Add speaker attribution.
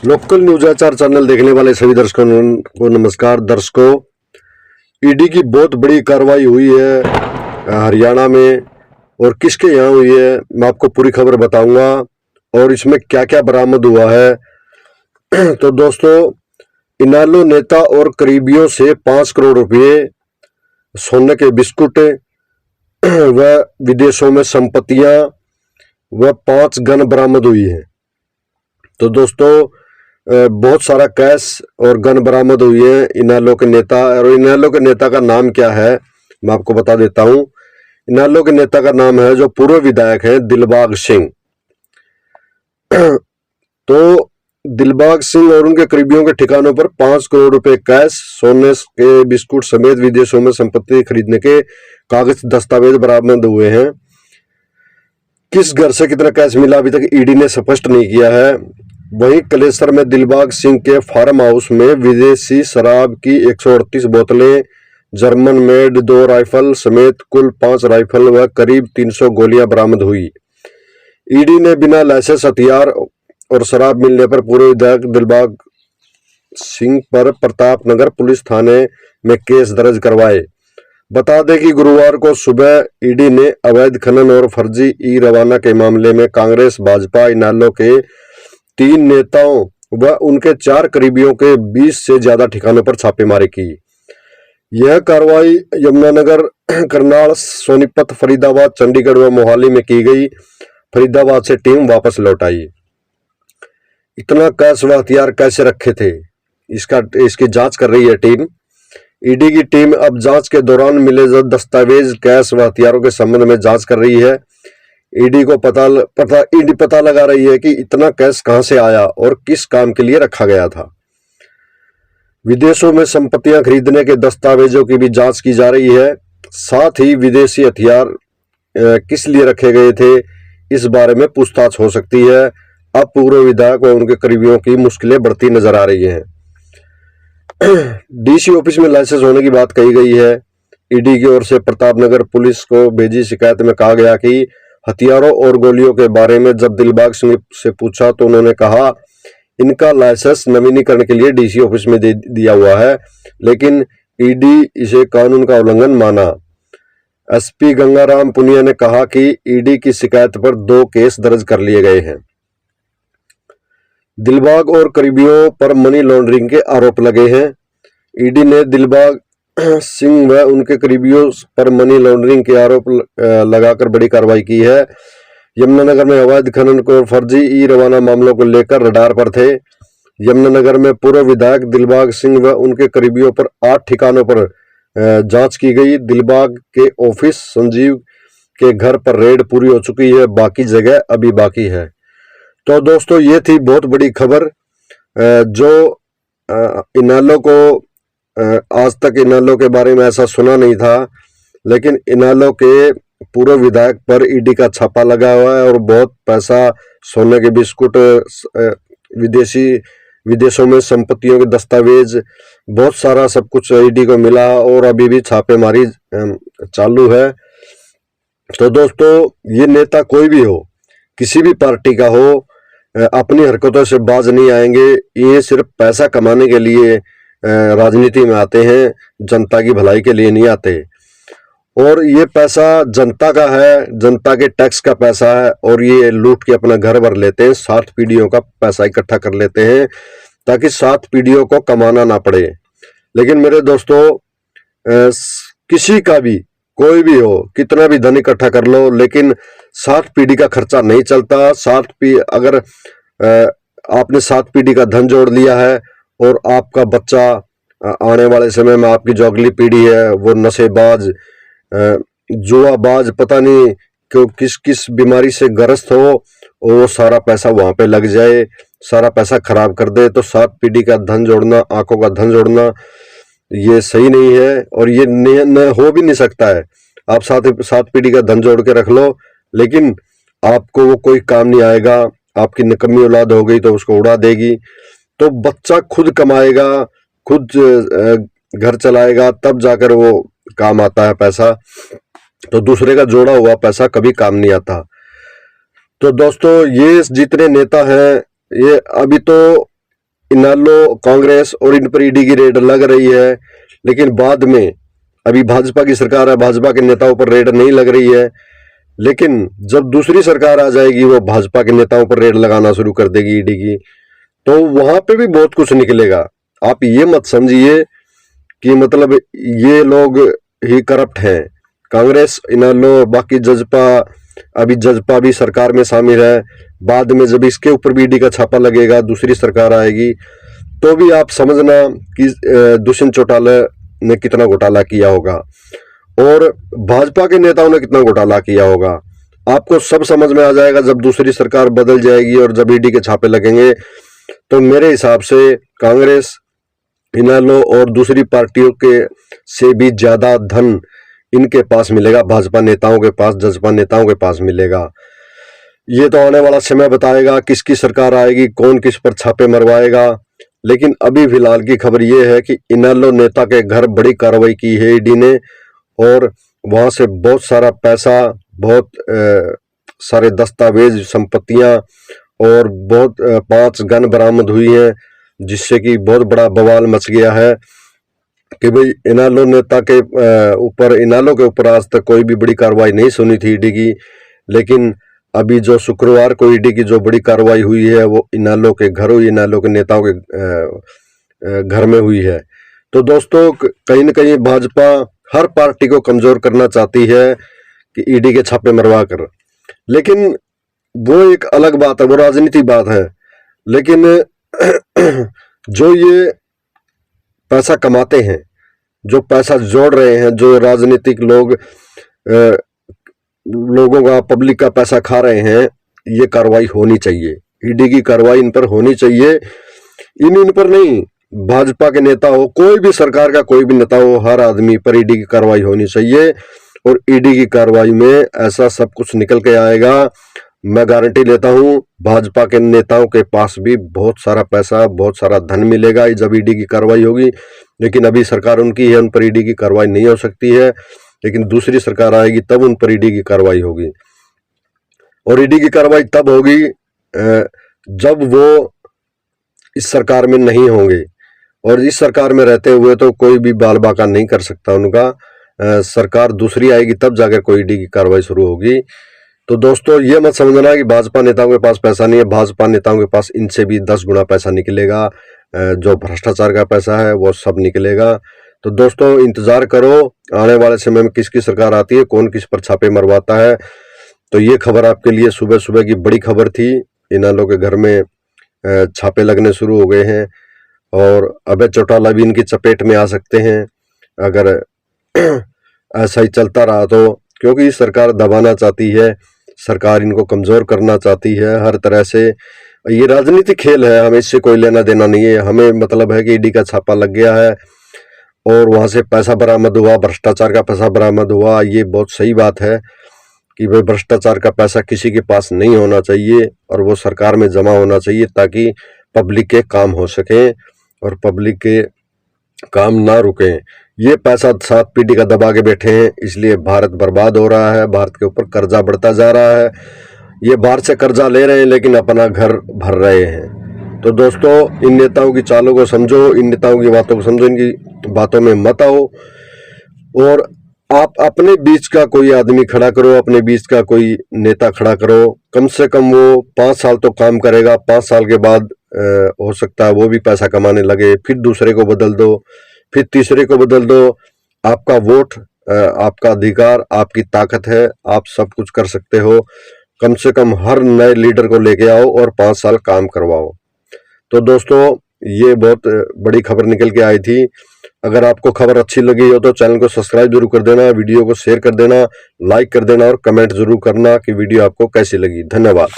Speaker 1: Local news आचार channel देखने वाले सभी दर्शकों को नमस्कार। दर्शकों, ईडी की बहुत बड़ी कार्रवाई हुई है हरियाणा में, और किसके यहाँ हुई है मैं आपको पूरी खबर बताऊंगा और इसमें क्या क्या बरामद हुआ है। तो दोस्तों, इनेलो नेता और करीबियों से 5 करोड़ रुपए, सोने के बिस्कुट व विदेशों में संपत्तियां व 5 गन बरामद हुई है। तो दोस्तों, बहुत सारा कैश और गन बरामद हुई है इनेलो के नेता। और इनेलो के नेता का नाम क्या है मैं आपको बता देता हूं। इनेलो के नेता का नाम है, जो पूर्व विधायक है, दिलबाग सिंह। तो दिलबाग सिंह और उनके करीबियों के ठिकानों पर 5 करोड़ रुपए कैश, सोने के बिस्कुट समेत विदेशों में संपत्ति खरीदने के कागज दस्तावेज बरामद हुए हैं। किस घर से कितना कैश मिला अभी तक ईडी ने स्पष्ट नहीं किया है। वहीं कलेसर में दिलबाग सिंह के फार्म हाउस में विदेशी शराब की 138 बोतलें, जर्मन मेड 2 राइफल समेत कुल 5 राइफल व करीब 300 गोलियां बरामद हुई। ईडी ने बिना लाइसेंस हथियार और शराब मिलने पर पूर्व विधायक दिलबाग सिंह पर प्रताप नगर पुलिस थाने में केस दर्ज करवाए। बता दें कि गुरुवार को सुबह ईडी ने अवैध खनन और फर्जी ई रवाना के मामले में कांग्रेस, भाजपा, इनेलो के 3 नेताओं व उनके 4 करीबियों के 20 से ज्यादा ठिकानों पर छापेमारी की। यह कार्रवाई यमुनानगर, करनाल, सोनीपत, फरीदाबाद, चंडीगढ़ व मोहाली में की गई। फरीदाबाद से टीम वापस लौट आई। इतना कैश व हथियार कैसे रखे थे, इसकी जांच कर रही है टीम। ईडी की टीम अब जांच के दौरान मिले दस्तावेज, कैश व हथियारों के संबंध में जांच कर रही है। ईडी पता लगा रही है कि इतना कैश कहां से आया और किस काम के लिए रखा गया था। विदेशों में संपत्तियां खरीदने के दस्तावेजों की भी जांच की जा रही है। साथ ही विदेशी हथियार किस लिए रखे गए थे, इस बारे में पूछताछ हो सकती है। अब पूर्व विधायक और उनके करीबियों की मुश्किलें बढ़ती नजर आ रही हैं। डीसी ऑफिस में लाइसेंस होने की बात कही गई है। ईडी की ओर से प्रतापनगर पुलिस को भेजी शिकायत में कहा गया कि हथियारों और गोलियों के बारे में जब दिलबाग सिंह से पूछा तो उन्होंने कहा इनका लाइसेंस नवीनीकरण के लिए डीसी ऑफिस में दे दिया हुआ है, लेकिन ईडी इसे कानून का उल्लंघन माना। एसपी गंगाराम पुनिया ने कहा कि ईडी की शिकायत पर 2 केस दर्ज कर लिए गए हैं। दिलबाग और करीबियों पर मनी लॉन्ड्रिंग के आरोप लगे हैं। ईडी ने दिलबाग सिंह व उनके करीबियों पर मनी लॉन्ड्रिंग के आरोप लगाकर बड़ी कार्रवाई की है। यमुनानगर में अवैध खनन को फर्जी ई रवाना मामलों को लेकर रडार पर थे। यमुनानगर में पूर्व विधायक दिलबाग सिंह व उनके करीबियों पर 8 ठिकानों पर जांच की गई। दिलबाग के ऑफिस, संजीव के घर पर रेड पूरी हो चुकी है, बाकी जगह अभी बाकी है। तो दोस्तों, ये थी बहुत बड़ी खबर जो इनेलो को आज तक इनेलो के बारे में ऐसा सुना नहीं था, लेकिन इनेलो के पूर्व विधायक पर ईडी का छापा लगा हुआ है और बहुत पैसा, सोने के बिस्कुट, विदेशों में संपत्तियों के दस्तावेज, बहुत सारा सब कुछ ईडी को मिला और अभी भी छापेमारी चालू है। तो दोस्तों, ये नेता कोई भी हो, किसी भी पार्टी का हो, अपनी हरकतों से बाज नहीं आएंगे। ये सिर्फ पैसा कमाने के लिए राजनीति में आते हैं, जनता की भलाई के लिए नहीं आते। और ये पैसा जनता का है, जनता के टैक्स का पैसा है, और ये लूट के अपना घर भर लेते हैं। 7 पीढ़ियों का पैसा इकट्ठा कर लेते हैं ताकि 7 पीढ़ियों को कमाना ना पड़े। लेकिन मेरे दोस्तों, किसी का भी, कोई भी हो, कितना भी धन इकट्ठा कर लो, लेकिन 7 पीढ़ी का खर्चा नहीं चलता। अगर आपने 7 पीढ़ी का धन जोड़ लिया है और आपका बच्चा आने वाले समय में, आपकी जो अगली पीढ़ी है, वो नशेबाज, जुआबाज, पता नहीं क्यों किस किस बीमारी से ग्रस्त हो, और वो सारा पैसा वहां पे लग जाए, सारा पैसा खराब कर दे, तो 7 पीढ़ी का धन जोड़ना, आंखों का धन जोड़ना, ये सही नहीं है और ये न हो भी नहीं सकता है। आप 7 पीढ़ी का धन जोड़ के रख लो, लेकिन आपको वो कोई काम नहीं आएगा। आपकी निकम्मी औलाद हो गई तो उसको उड़ा देगी। तो बच्चा खुद कमाएगा, खुद घर चलाएगा, तब जाकर वो काम आता है पैसा। तो दूसरे का जोड़ा हुआ पैसा कभी काम नहीं आता। तो दोस्तों, ये जितने नेता हैं, ये अभी तो इनेलो, कांग्रेस और इन पर ईडी की रेड लग रही है, लेकिन बाद में अभी भाजपा की सरकार है, भाजपा के नेताओं पर रेड नहीं लग रही है, लेकिन जब दूसरी सरकार आ जाएगी वो भाजपा के नेताओं पर रेड लगाना शुरू कर देगी ईडी की, तो वहां पे भी बहुत कुछ निकलेगा। आप ये मत समझिए कि मतलब ये लोग ही करप्ट हैं। कांग्रेस, इनेलो, बाकी जजपा, अभी जजपा भी सरकार में शामिल है, बाद में जब इसके ऊपर भी ईडी का छापा लगेगा, दूसरी सरकार आएगी, तो भी आप समझना कि दुष्यंत चौटाला ने कितना घोटाला किया होगा और भाजपा के नेताओं ने कितना घोटाला किया होगा। आपको सब समझ में आ जाएगा जब दूसरी सरकार बदल जाएगी और जब ईडी के छापे लगेंगे। तो मेरे हिसाब से कांग्रेस, इनेलो और दूसरी पार्टियों के से भी ज्यादा धन इनके पास मिलेगा, भाजपा नेताओं के पास, जजपा नेताओं के पास मिलेगा। ये तो आने वाला समय बताएगा किसकी सरकार आएगी, कौन किस पर छापे मरवाएगा। लेकिन अभी फिलहाल की खबर ये है कि इनेलो नेता के घर बड़ी कार्रवाई की है ईडी ने और वहां से बहुत सारा पैसा, बहुत सारे दस्तावेज, संपत्तियां और बहुत 5 गन बरामद हुई हैं, जिससे कि बहुत बड़ा बवाल मच गया है कि भाई इनेलो नेता के ऊपर, इनेलो के ऊपर आज तक कोई भी बड़ी कार्रवाई नहीं सुनी थी ईडी की, लेकिन अभी जो शुक्रवार को ईडी की जो बड़ी कार्रवाई हुई है वो इनेलो के घर हुई, इनेलो के नेताओं के घर में हुई है। तो दोस्तों कहीं न कहीं भाजपा हर पार्टी को कमजोर करना चाहती है कि ईडी के छापे मरवा कर, लेकिन वो एक अलग बात है, वो राजनीतिक बात है। लेकिन जो ये पैसा कमाते हैं, जो पैसा जोड़ रहे हैं, जो राजनीतिक लोग लोगों का, पब्लिक का पैसा खा रहे हैं, ये कार्रवाई होनी चाहिए, ईडी की कार्रवाई इन पर होनी चाहिए। इन पर नहीं, भाजपा के नेता हो, कोई भी सरकार का कोई भी नेता हो, हर आदमी पर ईडी की कार्रवाई होनी चाहिए। और ईडी की कार्रवाई में ऐसा सब कुछ निकल के आएगा, मैं गारंटी लेता हूं। भाजपा के नेताओं के पास भी बहुत सारा पैसा, बहुत सारा धन मिलेगा जब ईडी की कार्रवाई होगी। लेकिन अभी सरकार उनकी है, उन पर ईडी की कार्रवाई नहीं हो सकती है, लेकिन दूसरी सरकार आएगी तब उन पर ईडी की कार्रवाई होगी। और ईडी की कार्रवाई तब होगी जब वो इस सरकार में नहीं होंगे, और इस सरकार में रहते हुए तो कोई भी बाल बाका नहीं कर सकता उनका। सरकार दूसरी आएगी तब जाकर कोई ईडी की कार्रवाई शुरू होगी। तो दोस्तों ये मत समझना कि भाजपा नेताओं के पास पैसा नहीं है, भाजपा नेताओं के पास इनसे भी 10 गुना पैसा निकलेगा, जो भ्रष्टाचार का पैसा है वो सब निकलेगा। तो दोस्तों इंतजार करो, आने वाले समय में किसकी सरकार आती है, कौन किस पर छापे मरवाता है। तो ये खबर आपके लिए सुबह सुबह की बड़ी खबर थी। इनेलो के घर में छापे लगने शुरू हो गए हैं और अभय चौटाला भी इनकी चपेट में आ सकते हैं अगर ऐसा ही चलता रहा तो, क्योंकि सरकार दबाना चाहती है, सरकार इनको कमजोर करना चाहती है हर तरह से। ये राजनीतिक खेल है, हमें इससे कोई लेना देना नहीं है। हमें मतलब है कि ईडी का छापा लग गया है और वहां से पैसा बरामद हुआ, भ्रष्टाचार का पैसा बरामद हुआ। ये बहुत सही बात है कि भाई भ्रष्टाचार का पैसा किसी के पास नहीं होना चाहिए और वो सरकार में जमा होना चाहिए, ताकि पब्लिक के काम हो सके और पब्लिक के काम ना रुके। ये पैसा 7 पीढ़ी का दबा के बैठे हैं, इसलिए भारत बर्बाद हो रहा है, भारत के ऊपर कर्जा बढ़ता जा रहा है। ये बाहर से कर्जा ले रहे हैं लेकिन अपना घर भर रहे हैं। तो दोस्तों इन नेताओं की चालों को समझो, इन नेताओं की बातों को समझो, इनकी बातों में मत आओ और आप अपने बीच का कोई आदमी खड़ा करो, अपने बीच का कोई नेता खड़ा करो। कम से कम वो 5 साल तो काम करेगा, 5 साल के बाद हो सकता है वो भी पैसा कमाने लगे, फिर दूसरे को बदल दो, फिर तीसरे को बदल दो। आपका वोट, आपका अधिकार, आपकी ताकत है, आप सब कुछ कर सकते हो। कम से कम हर नए लीडर को लेके आओ और 5 साल काम करवाओ। तो दोस्तों ये बहुत बड़ी खबर निकल के आई थी। अगर आपको खबर अच्छी लगी हो तो चैनल को सब्सक्राइब जरूर कर देना, वीडियो को शेयर कर देना, लाइक कर देना और कमेंट जरूर करना कि वीडियो आपको कैसी लगी। धन्यवाद।